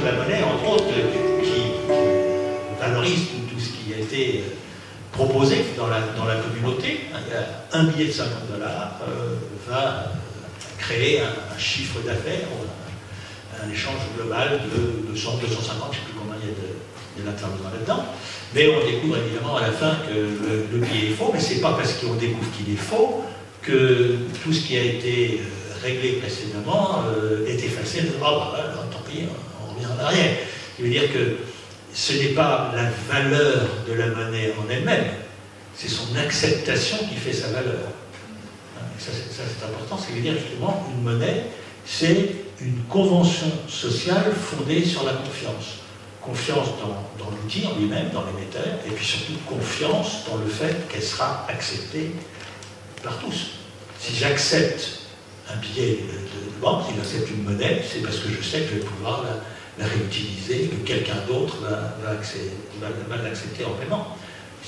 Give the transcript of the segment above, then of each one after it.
de la monnaie, entre autres, qui valorise tout ce qui a été proposé dans la communauté. Il y a un billet de 50 $, va créer un chiffre d'affaires, un échange global de 200, 250, je ne sais plus combien il y a d'intervenants là-dedans. Mais on découvre évidemment à la fin que le billet est faux, mais ce n'est pas parce qu'on découvre qu'il est faux que tout ce qui a été réglé précédemment est effacé. Tant pis, on revient en arrière. Ce qui veut dire que ce n'est pas la valeur de la monnaie en elle-même, c'est son acceptation qui fait sa valeur. Ça c'est important, c'est dire justement une monnaie, c'est une convention sociale fondée sur la confiance. Confiance dans l'outil en lui-même, dans l'émetteur, et puis surtout confiance dans le fait qu'elle sera acceptée par tous. Si j'accepte un billet de banque, si j'accepte une monnaie, c'est parce que je sais que je vais pouvoir la réutiliser, que quelqu'un d'autre va l'accepter en paiement.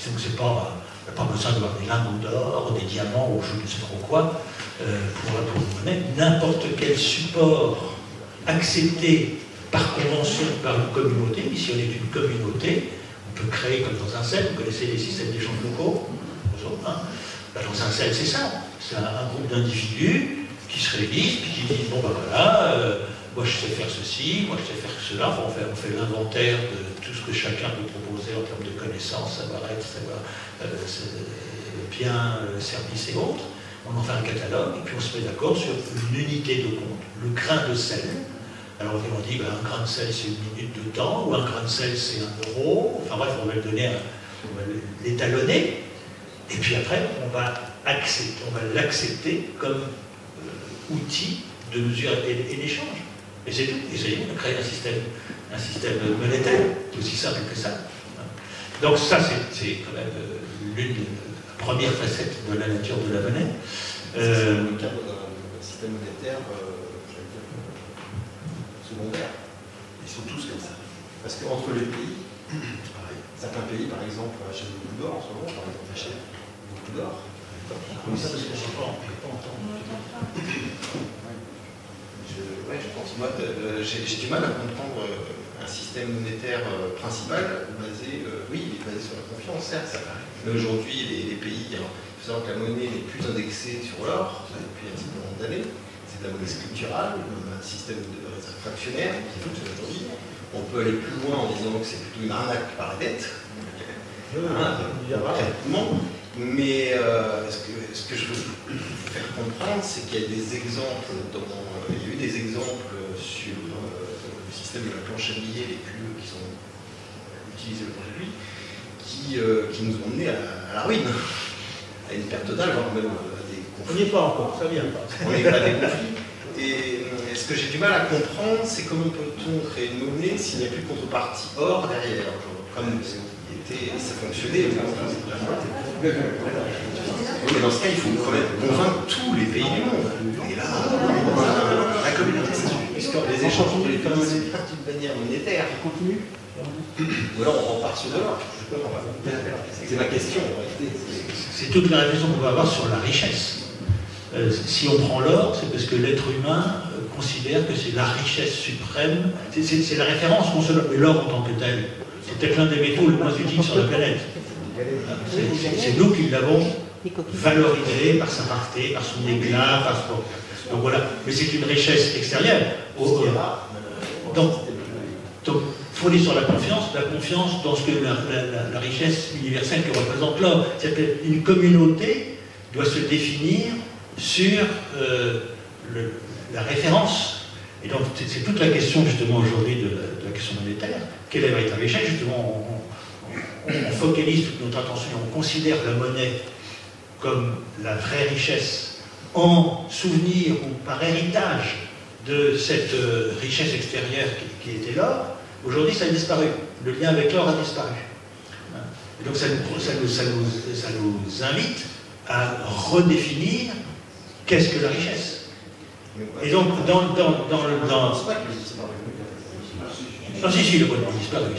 Donc c'est pas... Il n'y a pas besoin d'avoir des lingots d'or, des diamants ou je ne sais trop quoi pour une monnaie. N'importe quel support accepté par convention par une communauté, mais si on est une communauté, on peut créer comme dans un CEL, vous connaissez les systèmes d'échange locaux, dans un CEL c'est ça, c'est un groupe d'individus qui se réunissent, puis qui disent bon ben voilà, moi je sais faire ceci, moi je sais faire cela, enfin, on fait l'inventaire de tout ce que chacun peut proposer en termes de connaissances, savoir-être, savoir bien, services et autres. On en fait un catalogue et puis on se met d'accord sur une unité de compte, le grain de sel. Alors on dit ben, un grain de sel c'est une minute de temps, ou un grain de sel c'est 1 €, enfin bref, on va le donner, on va l'étalonner, et puis après on va l'accepter comme outil de mesure et d'échange. Et c'est tout. Et ça y est, on a créé un système monétaire, c'est aussi simple que ça. Donc ça, c'est quand même la première facette de la nature de la monnaie. C'est le cadre d'un système monétaire, secondaire. Ils sont tous comme ça. Parce qu'entre les pays, c'est pareil. Certains pays, par exemple, achètent beaucoup d'or en ce moment, par exemple, achètent beaucoup d'or. Comme ça, parce que je ne sais pas, on ne peut pas entendre. Oui, je pense. Moi, j'ai du mal à comprendre un système monétaire principal basé, oui, il est basé sur la confiance, certes, ça paraît. Mais aujourd'hui, les pays, il faut savoir que la monnaie n'est plus indexée sur l'or, depuis un certain nombre d'années. C'est de la monnaie sculpturale, un système de réserve fractionnaire qui fonctionne aujourd'hui. On peut aller plus loin en disant que c'est plutôt une arnaque par la dette. Mais ce que je veux faire comprendre, c'est qu'il y a des exemples, il y a eu des exemples sur le système de la planche à billets les plus qui sont utilisés aujourd'hui, qui nous ont menés à la ruine, à une perte totale, voire même à des conflits. On n'y est pas encore, ça vient pas. On n'est pas à des conflits. Et ce que j'ai du mal à comprendre, c'est comment peut-on créer une monnaie s'il n'y a plus de contrepartie or derrière, comme ça fonctionnait. Mais dans ce cas, il faut quand même convaincre tous les pays du monde. Et là, la communauté, c'est puisque les échanges entre les pays, c'est pas d'une manière monétaire. Continue. Ou alors on repart sur de l'or. C'est ma question en réalité. C'est toute la réflexion qu'on va avoir sur la richesse. Si on prend l'or, c'est parce que l'être humain considère que c'est la richesse suprême, c'est la référence qu'on se donne. Mais l'or en tant que tel, c'est peut-être l'un des métaux les moins utiles sur la planète. C'est nous qui l'avons valorisé par sa rareté, par son éclat, par son... Donc voilà, mais c'est une richesse extérieure. Donc, fondée sur la confiance dans ce que la richesse universelle que représente l'or. Une communauté doit se définir sur la référence. Et donc c'est toute la question justement aujourd'hui de la question monétaire. Quelle est la véritable richesse? Justement, on focalise toute notre attention, on considère la monnaie comme la vraie richesse en souvenir ou par héritage de cette richesse extérieure qui était l'or. Aujourd'hui, ça a disparu. Le lien avec l'or a disparu. Et donc ça nous invite à redéfinir qu'est-ce que la richesse. Et donc, non, si, le bonheur a disparu.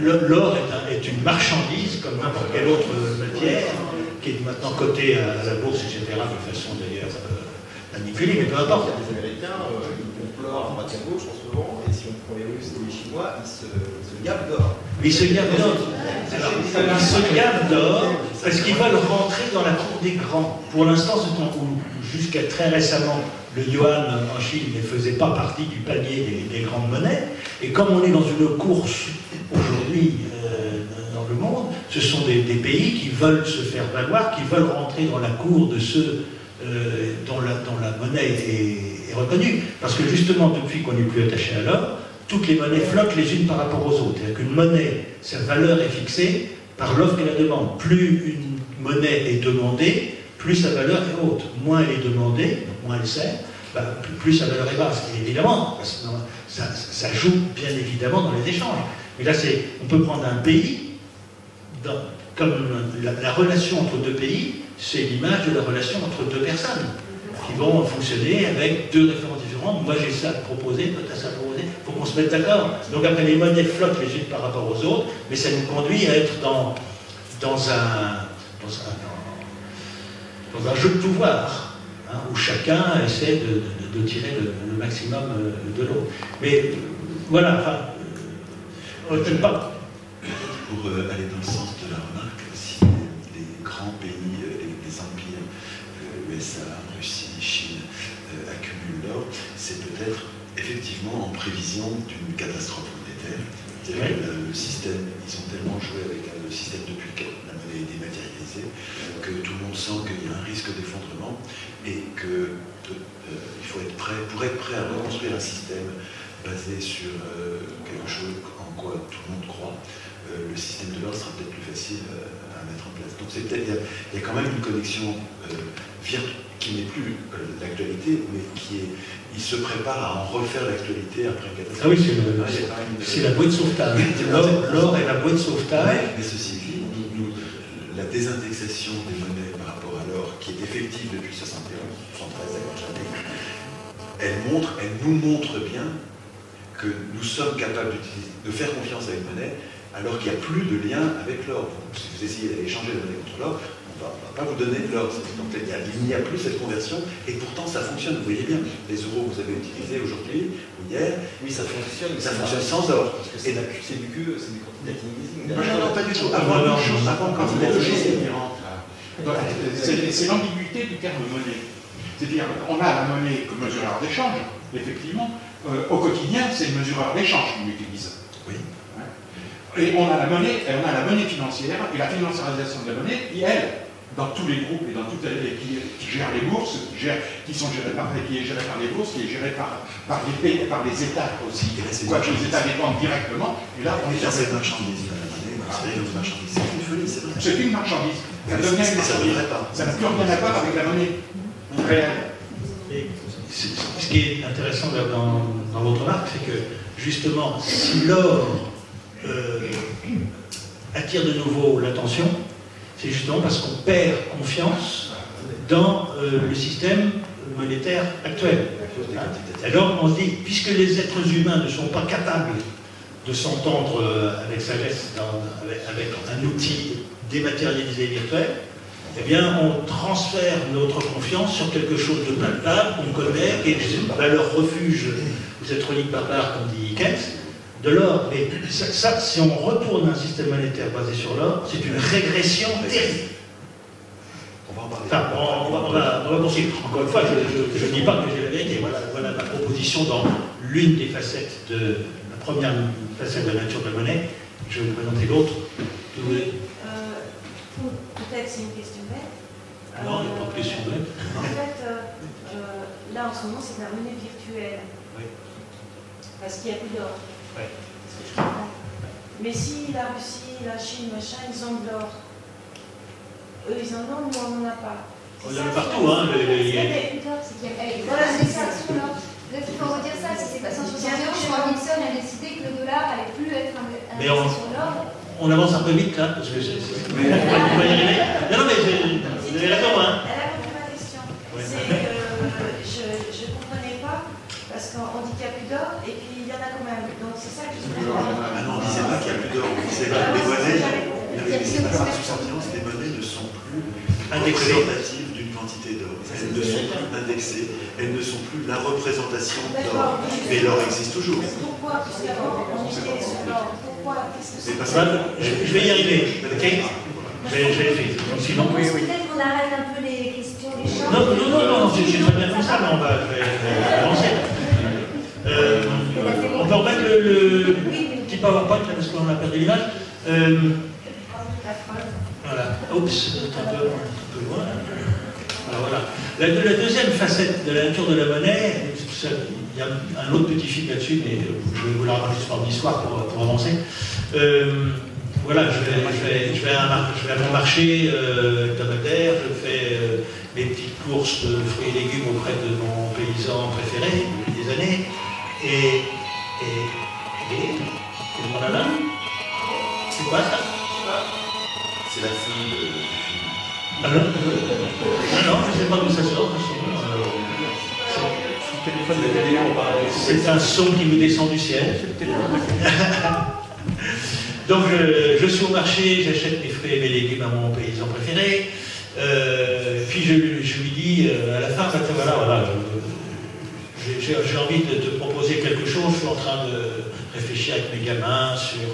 L'or est une marchandise comme n'importe quelle autre matière qui est maintenant cotée à la bourse, etc., de façon d'ailleurs manipuler, mais peu importe. Les Américains, ils pleurent à droite à gauche en ce moment, et si on prend les Russes et les Chinois, ils se gavent d'or. Ils se gavent d'or. Ils se gavent d'or parce qu'ils veulent rentrer dans la cour des grands. Pour l'instant, jusqu'à très récemment, le yuan en Chine ne faisait pas partie du panier des grandes monnaies. Et comme on est dans une course aujourd'hui dans le monde, ce sont des pays qui veulent se faire valoir, qui veulent rentrer dans la cour de ceux dont la monnaie est reconnue. Parce que justement, depuis qu'on n'est plus attaché à l'or, toutes les monnaies flottent les unes par rapport aux autres. C'est-à-dire qu'une monnaie, sa valeur est fixée par l'offre et la demande. Plus une monnaie est demandée, plus sa valeur est haute. Moins elle est demandée, donc moins elle sert, plus sa valeur est basse. Et évidemment, ça joue bien évidemment dans les échanges. Mais là, on peut prendre un pays, comme la relation entre deux pays, c'est l'image de la relation entre deux personnes qui vont fonctionner avec deux références différentes. Moi j'ai ça à proposer, toi tu as ça à proposer, il faut qu'on se mette d'accord. Donc après les monnaies flottent les unes par rapport aux autres, mais ça nous conduit à être dans un jeu de pouvoir, hein, où chacun essaie de tirer le maximum de l'autre. Mais voilà, enfin, on ne peut pas. Pour aller dans le sens de la remarque, si les grands pays, les empires, USA, Russie, Chine, accumulent l'or, c'est peut-être effectivement en prévision d'une catastrophe monétaire. C'est-à-dire que le système, ils ont tellement joué avec le système depuis que la monnaie est dématérialisée, que tout le monde sent qu'il y a un risque d'effondrement et qu'il faut être prêt, pour être prêt à reconstruire un système basé sur quelque chose en quoi tout le monde croit. Le système de l'or sera peut-être plus facile à mettre en place. Donc c'est peut-être, il y a quand même une connexion qui n'est plus l'actualité, mais il se prépare à en refaire l'actualité après une catastrophe. Ah oui, c'est la bouée de sauvetage. L'or est la bouée de sauvetage. Mais ceci dit, la désindexation des monnaies par rapport à l'or, qui est effective depuis 71, 73, d'accord, elle nous montre bien que nous sommes capables de faire confiance à une monnaie alors qu'il n'y a plus de lien avec l'or. Si vous essayez d'aller changer la monnaie contre l'or, on ne va pas vous donner de l'or. Donc il n'y a plus cette conversion, et pourtant ça fonctionne. Vous voyez bien, les euros que vous avez utilisés aujourd'hui ou hier, oui, ça fonctionne sans or. Parce que c'est du quantitative easing. Non, pas du tout. Avant quantitative easing, c'est l'ambiguïté du terme monnaie. C'est-à-dire, on a la monnaie comme mesureur d'échange, effectivement. Au quotidien, c'est le mesureur d'échange qu'on utilise. Oui. Et on a la monnaie financière, et la financiarisation de la monnaie, qui, elle, dans tous les groupes et dans toutes qui gèrent les bourses, qui est gérée par les bourses, qui est gérée par les États aussi. Quoique les États dépendent directement, et là, on est sur cette marchandise. C'est une folie, c'est vrai. C'est une marchandise. Ça devient une marchandise. Ça n'a plus rien à voir avec la monnaie réelle. Et ce qui est intéressant dans votre remarque, c'est que justement, si l'or attire de nouveau l'attention, c'est justement parce qu'on perd confiance dans le système monétaire actuel. Alors on se dit, puisque les êtres humains ne sont pas capables de s'entendre avec sagesse, avec un outil dématérialisé virtuel, eh bien on transfère notre confiance sur quelque chose de palpable, qu'on connaît, qui est une valeur refuge, vous êtes relique barbare, comme dit Keynes, de l'or. Mais ça, si on retourne à un système monétaire basé sur l'or, c'est une régression terrible. On va en parler. Enfin, on va poursuivre. Encore une fois, je ne dis pas que j'ai la vérité. Voilà ma proposition dans l'une des facettes de la première facette de la nature de la monnaie. Je vais vous présenter l'autre. Peut-être c'est une question bête. Non, il n'y a pas de question bête. En fait, là en ce moment, c'est la monnaie virtuelle. Oui. Parce qu'il n'y a plus d'or. Oui. C'est ce que je comprends. Mais si la Russie, la Chine, machin, ils ont de l'or, eux ils en ont, nous on n'en a pas. Il y en a partout, hein. Voilà, c'est ça. Il faut redire ça, si c'est passé en 71, quand Nixon a décidé que le dollar allait plus être un sur l'or. On avance un peu vite là, parce que on va y arriver. Non, mais vous avez raison, hein. Elle a compris ma question. Ouais. C'est que je ne comprenais pas, parce qu'on dit qu'il n'y a plus d'or, et puis il y en a quand même. Donc c'est ça que je voulais dire. Ah non, on disait pas qu'il n'y a plus d'or. On disait que les monnaies, les monnaies ne sont plus représentatives d'une quantité d'or. Elles ne sont plus indexées, elles ne sont plus la représentation d'or. Mais l'or existe toujours. Pourquoi? Parce qu'avant, on était sur l'or. Pourquoi? Qu'est-ce que je vais y arriver, ok? Je vais y arriver. Sinon, oui. Peut-être qu'on arrête un peu les questions, les champs. Non, c'est très bien comme ça, mais je vais avancer. On peut remettre le petit PowerPoint, là, parce qu'on a perdu l'image. Voilà. Oups, un peu loin. Alors voilà. La deuxième facette de la nature de la monnaie, il y a un autre petit film là-dessus, mais je vais vous la raconter par l'histoire pour avancer. Voilà, je vais à mon marché hebdomadaire, je fais mes petites courses de fruits et légumes auprès de mon paysan préféré depuis des années. Et voilà. C'est quoi ça? C'est la fin du film. Alors, non, je ne sais pas d'où ça sort. C'est un son qui me descend du ciel. Donc je suis au marché, j'achète mes fruits et mes légumes à mon paysan préféré. Puis je lui dis à la fin, voilà, j'ai envie de te proposer quelque chose. Je suis en train de réfléchir avec mes gamins sur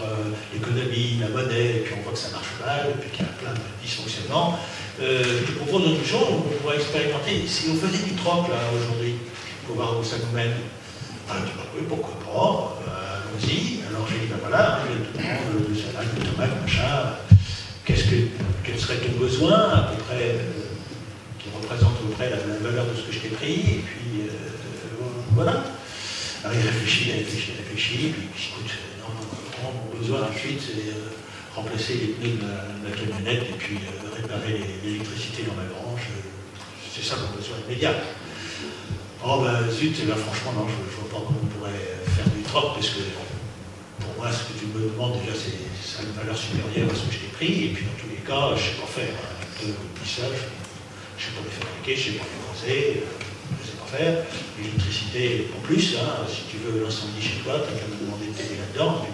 l'économie, la monnaie, et puis on voit que ça marche mal, et puis qu'il y a plein de dysfonctionnements. Je te propose autre chose, on pourrait expérimenter. Si on faisait du troc là aujourd'hui, pour voir où ça nous mène. Oui, pourquoi pas, allons-y. Alors j'ai dit, voilà, je vais te prendre le salade, le tomate, machin. Quel serait ton besoin, à peu près, qui représente à peu près la valeur de ce que je t'ai pris, et puis voilà. Alors il réfléchit, puis écoute, non, mon besoin tout de suite, c'est remplacer les pneus de ma camionnette et puis réparer l'électricité dans ma grange. C'est ça mon besoin immédiat. Oh ben zut, franchement non, je ne vois pas comment on pourrait faire du troc, parce que pour moi ce que tu me demandes déjà ça a une valeur supérieure à ce que je t'ai pris, et puis dans tous les cas je ne sais pas faire un peu de tissage, je ne sais pas les fabriquer, je ne sais pas les creuser, je ne sais pas faire. L'électricité en plus, hein, si tu veux l'incendie chez toi, tu as qu'à me demander de t'aider là-dedans.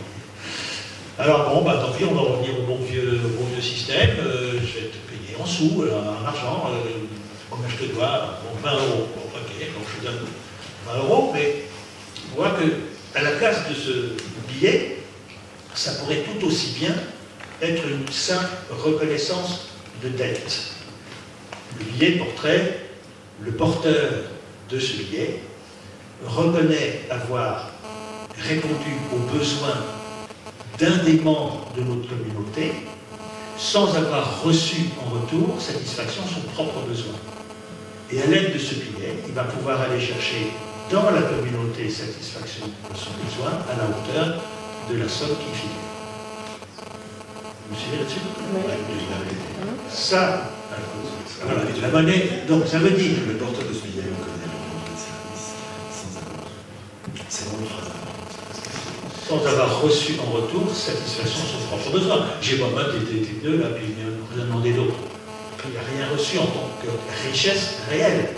Alors bon, bah tant pis, on va revenir au bon vieux système, je vais te payer en sous, en argent, combien je te dois, bon 20 €. Bon, ok, donc je te donne 20 €, mais on voit qu'à la place de ce billet, ça pourrait tout aussi bien être une simple reconnaissance de dette. Le billet porterait le porteur de ce billet reconnaît avoir répondu aux besoins d'un des membres de notre communauté sans avoir reçu en retour satisfaction de son propre besoin. Et à l'aide de ce billet, il va pouvoir aller chercher dans la communauté satisfaction de son besoin à la hauteur de la somme qui figure. Vous me suivez là-dessus? Oui. Ça, voilà, la monnaie, donc ça veut dire... Le porteur de ce billet reconnaît le rendre de service sans avoir. C'est vraiment une phrase. Sans avoir reçu en retour satisfaction de son propre besoin. J'ai moi des pneus là, puis il m'a demandé d'autres. Il n'a rien reçu en tant que richesse réelle.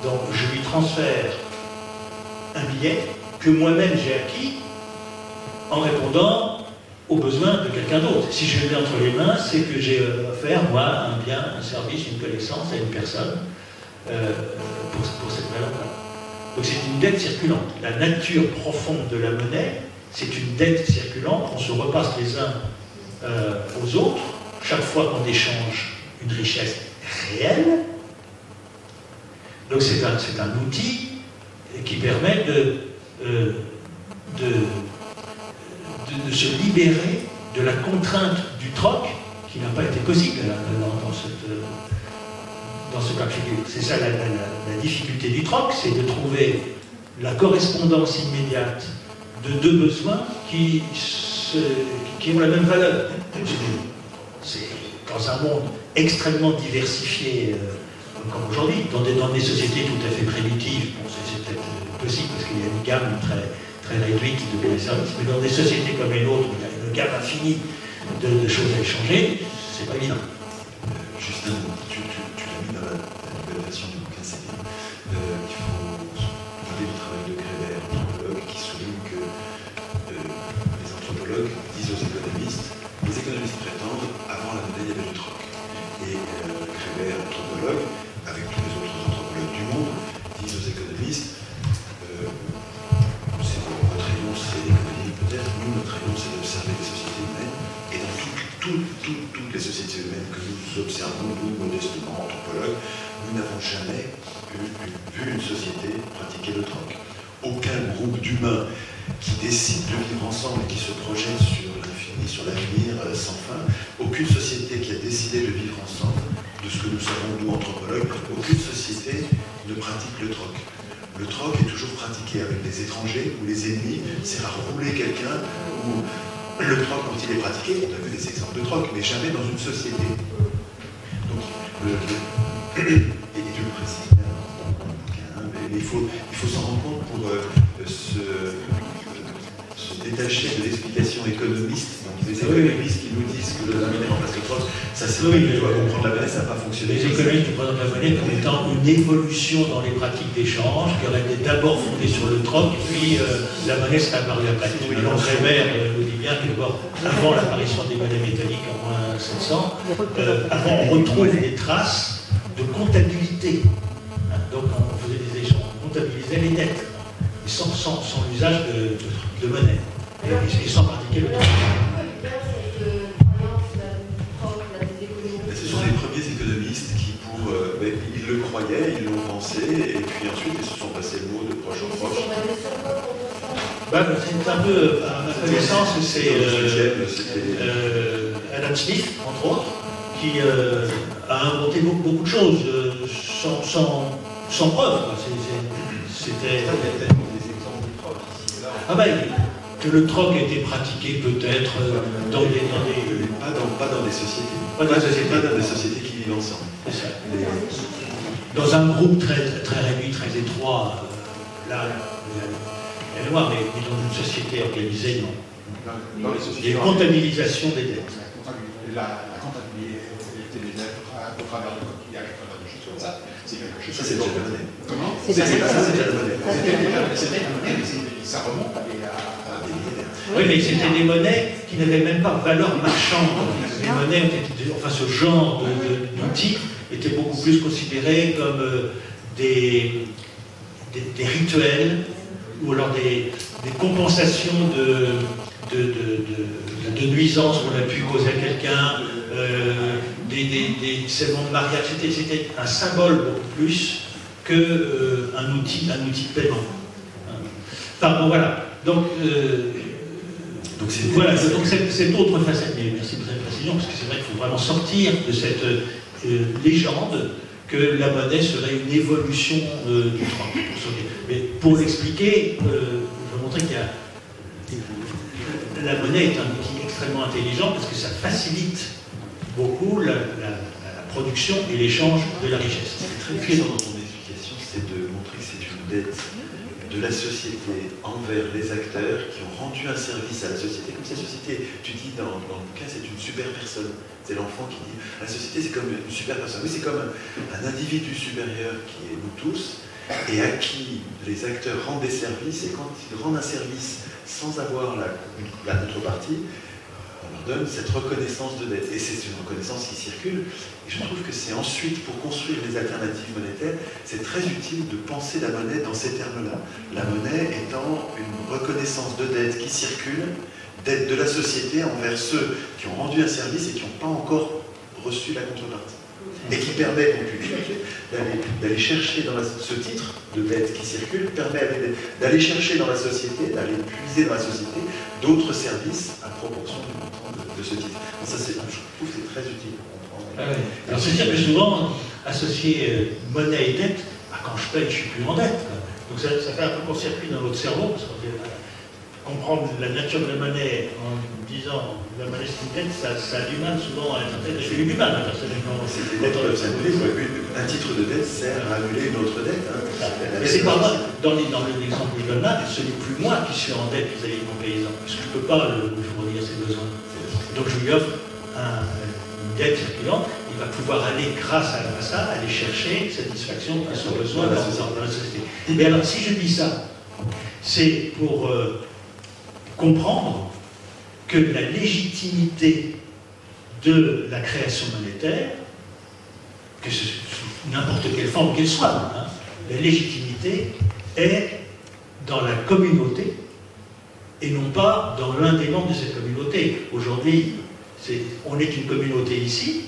Donc je lui transfère un billet que moi-même j'ai acquis en répondant aux besoins de quelqu'un d'autre. Si je l'ai entre les mains, c'est que j'ai offert, moi, un bien, un service, une connaissance à une personne pour cette valeur-là. Donc c'est une dette circulante. La nature profonde de la monnaie, c'est une dette circulante. On se repasse les uns aux autres chaque fois qu'on échange une richesse réelle. Donc c'est un outil qui permet de se libérer de la contrainte du troc qui n'a pas été possible dans ce cas de figure. C'est ça la difficulté du troc, c'est de trouver la correspondance immédiate de deux besoins qui ont la même valeur. C'est dans un monde extrêmement diversifié comme aujourd'hui, dans des sociétés tout à fait primitives, bon, c'est peut-être possible parce qu'il y a une gamme très réduite de biens et services, mais dans des sociétés comme les nôtres, où il y a une gamme infinie de choses à échanger, c'est pas évident. Justin, tu l'as mis dans la nouvelle version du bouquin, c'est bien. Il faut parler du travail de Créber, anthropologue, qui souligne que les anthropologues disent aux économistes, les économistes prétendent, avant la monnaie, il y avait du troc. Et Créber, anthropologue, avec tous les autres nous, modestement, anthropologues, nous n'avons jamais vu une société pratiquer le troc. Aucun groupe d'humains qui décide de vivre ensemble et qui se projette sur l'infini, sur l'avenir sans fin, aucune société qui a décidé de vivre ensemble, de ce que nous savons, nous, anthropologues, aucune société ne pratique le troc. Le troc est toujours pratiqué avec des étrangers ou les ennemis, c'est à rouler quelqu'un, ou le troc, quand il est pratiqué, on a vu des exemples de troc, mais jamais dans une société. Donc, et je le précise bien dans le bouquin, mais il faut s'en rendre compte pour se détacher de l'explication économiste. Donc, les économistes qui nous disent que la monnaie remplace le troc, ça c'est vrai, il doit comprendre la monnaie, ça n'a pas fonctionné. Les économistes qui présentent la monnaie comme étant une évolution dans les pratiques d'échange, qui aurait été d'abord fondée sur le troc, puis la monnaie serait apparue après. Alors Weber nous dit bien que avant l'apparition des monnaies métalliques en moins 700, avant on retrouve des traces de comptabilité. Donc on faisait des échanges, on comptabilisait les dettes, sans l'usage de monnaie, et sans pratiquer le troc. Ce sont les premiers économistes qui, ils le croyaient, ils l'ont pensé, et puis ensuite ils se sont passés le mot de proche en proche. C'est un peu, à ma connaissance, c'est Adam Smith, entre autres, qui a inventé beaucoup de choses sans preuve. C'était... que le troc a été pratiqué peut-être dans des... Pas dans des sociétés. Pas dans des sociétés qui vivent ensemble. C'est ça. Dans un groupe très réduit, très étroit, là, elle est noire, mais dans une société organisée, non. Dans les sociétés. Il y a une comptabilisation des dettes. La comptabilité des dettes au travers de coquilles avec des choses comme ça, c'est quelque chose. Ça, c'est déjà la monnaie. Comment? Ça, c'est déjà la monnaie. C'était la monnaie, mais ça remonte à des millénaires. Oui, mais c'était des monnaies qui n'avaient même pas valeur marchande. Les monnaies, enfin ce genre d'outils était beaucoup plus considéré comme des rituels ou alors des compensations de nuisances qu'on a pu causer à quelqu'un, des serments de mariage. C'était un symbole beaucoup plus qu'un outil de paiement. Enfin bon, voilà. Donc voilà, donc cette autre facette, mais merci pour cette précision, parce que c'est vrai qu'il faut vraiment sortir de cette légende que la monnaie serait une évolution du troc. Mais pour l'expliquer, je vais montrer qu'il y a... La monnaie est un outil extrêmement intelligent parce que ça facilite beaucoup la production et l'échange de la richesse. Ce qui est très puissant dans ton explication, c'est de montrer que c'est une dette de la société envers les acteurs qui ont rendu un service à la société. Comme cette société, tu dis dans le bouquin, c'est une super personne. C'est l'enfant qui dit, la société c'est comme une super personne. Oui, c'est comme un individu supérieur qui est nous tous, et à qui les acteurs rendent des services, et quand ils rendent un service sans avoir la contrepartie, on leur donne cette reconnaissance de dette. Et c'est une reconnaissance qui circule. Et je trouve que c'est ensuite, pour construire les alternatives monétaires, c'est très utile de penser la monnaie dans ces termes-là. La monnaie étant une reconnaissance de dette qui circule, dette de la société envers ceux qui ont rendu un service et qui n'ont pas encore reçu la contrepartie. Et qui permet d'aller chercher dans ce titre de dette qui circule, permet d'aller chercher dans la société, d'aller puiser dans la société d'autres services à proportion du montant de ce titre. Donc ça, je trouve que c'est très utile pour comprendre. Alors c'est-à-dire que souvent, associer monnaie et dette, quand je paye, je ne suis plus en dette. Donc ça fait un peu court-circuit dans notre cerveau, parce que comprendre la nature de la monnaie en disant la monnaie c'est une dette, ça a du mal souvent à être intégré. J'ai eu du mal personnellement. Un titre de dette sert à annuler une autre dette. Mais c'est pas moi, dans l'exemple que je donne là, ce n'est plus moi qui suis en dette vis-à-vis de mon paysan, parce que je ne peux pas lui fournir ses besoins. Donc je lui offre une dette circulante, il va pouvoir aller, grâce à ça, aller chercher satisfaction à son besoin dans la société. Mais alors si je dis ça, c'est pour comprendre que la légitimité de la création monétaire, que sous n'importe quelle forme qu'elle soit, la légitimité est dans la communauté et non pas dans l'un des membres de cette communauté. Aujourd'hui, on est une communauté ici,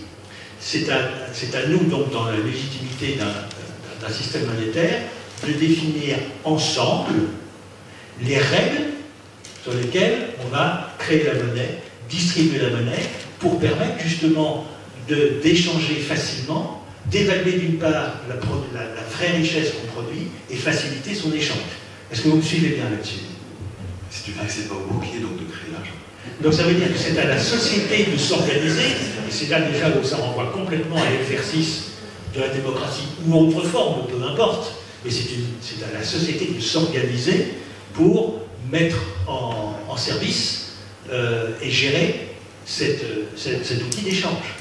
c'est à nous, donc, dans la légitimité d'un système monétaire, de définir ensemble les règles sur lesquelles on va créer la monnaie, distribuer la monnaie, pour permettre justement d'échanger facilement, d'évaluer d'une part la vraie richesse qu'on produit et faciliter son échange. Est-ce que vous me suivez bien là-dessus? Si tu fais que c'est pas au banquier, donc de créer l'argent. Donc ça veut dire que c'est à la société de s'organiser, et c'est là déjà où ça renvoie complètement à l'exercice de la démocratie, ou autre forme, peu importe, mais c'est à la société de s'organiser pour mettre en service et gérer cet outil d'échange.